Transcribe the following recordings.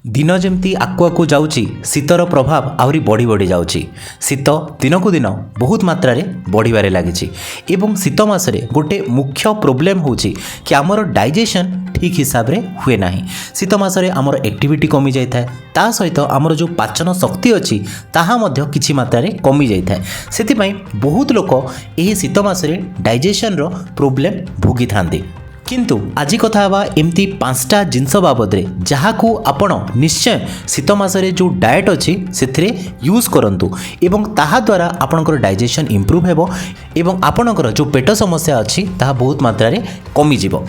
दिन जमती आकु आकु जाऊँगी शीतर प्रभाव आहरी बढ़ी बढ़ी जाऊँगी। शीत दिनकू दिन बहुत मात्रा रे बढ़िबारे लागिछि एवं शीत मासरे गोटे मुख्य प्रोब्लेम होछि कि आमर डाइजेशन ठीक हिसाब रे हुए नाही। शीत मासरे आमर एक्टिविटी कमी जाय थाए, ता सहित आमर जो पाचन शक्ति अछि ताहा मध्य किछि मात्रा रे कमी जाय थाए। सेति पई बहुत लोक एही शीत मासरे डाइजेशन रो प्रोब्लेम भोगी थांती। किंतु आज कथा हवा एमती 5टा जिनस बाबद रे जहाकू आपण निश्चय शीत मासरे जो डाएट अच्छी से यूज करंतु एवं ताहा द्वारा आपणकर डाइजेशन इंप्रूव हेबो एवं आपणकर जो पेट समस्या अच्छी ताहा बहुत मात्रा रे कमी जिवो।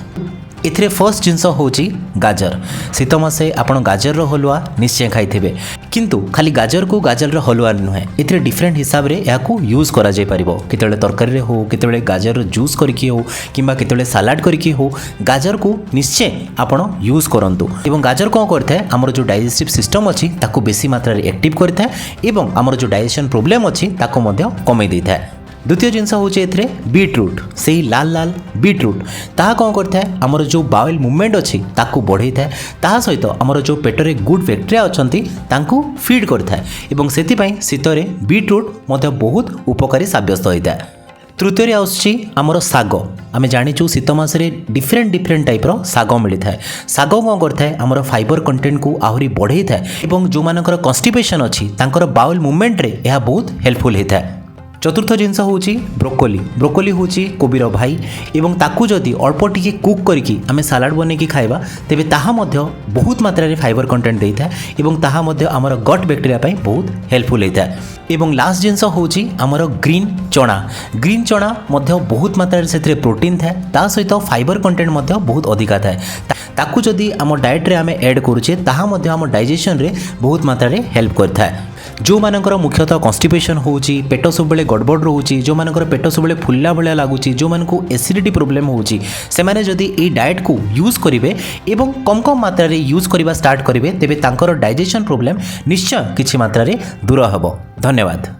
एथिरे फर्स्ट जिनस होची गाजर। शीत मासे आपण गाजर हलुआ निश्चय खाइथिबे, किंतु खाली गाजर को गाजर हलुआ नुहे, एथिरे डिफरेंट हिसाब रे याकू यूज करा जाय परिबो। केतेले तरकारी रे हो, केतेले गाजर जूस करके हो, किंबा केतेले सलाड करके हो, गाजर को निश्चय आपण यूज करंतु। एवं गाजर कोन करथाय हमर जो डाइजेस्टिव सिस्टम अछि ताकू बेसी मात्रा रे एक्टिव करथाय एवं हमर जो डाइजेशन प्रॉब्लम अछि ताकू मध्य कमे दैथाय। द्वितीय जिनस हूँ ए बीटरूट, से ही लाल लाल बीटरूट ताहा कौन करता है आमर जो बावेल मूवमेंट अच्छी ताकू बढ़ई थाए, ताहा सहित आमर जो पेटरे गुड बैक्टेरिया अच्छी तांकू फीड करता है एवं सेतिपई शीतरे बीटरूट मध्य बहुत उपकारी साब्यस्त होता है। तृतीय आसुची आमर साग। आमे जानिचु शीत मासरे डिफरेंट टाइप्र साग मिलता है। साग कौन करता है आमर फाइबर कंटेंट को आहरी बढ़ई थाए एवं जो मानकर कन्स्टिपेशन अच्छी तांकर बावेल मूवमेंट रे यह बहुत हेल्पफुल होता है। चतुर्थ जिनस हूँ ब्रोकोली। ब्रोकोली हूँ कोबीर भाई एवं ताकू जदि अल्प टिके कुक करके आमे सलाड बनेकी खाइबा तेबे ताहा मध्य बहुत मात्रा रे फाइबर कंटेंट देता है एवं ताहा मध्य आमर गट बैक्टेरिया पई बहुत हेल्पफुल होता है। एवं लास्ट जिनस हूँ आमर ग्रीन चना। ग्रीन चना मध्य बहुत मात्रा रे सेथिरे प्रोटीन थाए, ता सहित फाइबर कंटेंट मध्य बहुत अधिका थाए। ताकू जदि आम डाएट रे आमे ऐड करूचे ताहा मध्य आम डाइजेशन रे बहुत मात्रा रे हेल्प करता है। जो मानकर मुख्यतः कन्स्टिपेशन होउची, पेट सब बेले गड़बड़ रोची, जो मानकर पेट सब बेले फुल्ला भलिया लागुची, जो मानकू एसिडिटी प्रॉब्लम होउची, से माने जदि ए डाएट को यूज करिवे एवं कम कम मात्रा रे यूज करिबा स्टार्ट करिवे तेबे तांकर डाइजेशन प्रॉब्लम निश्चय किछि मात्रा रे दूर हबो। धन्यवाद।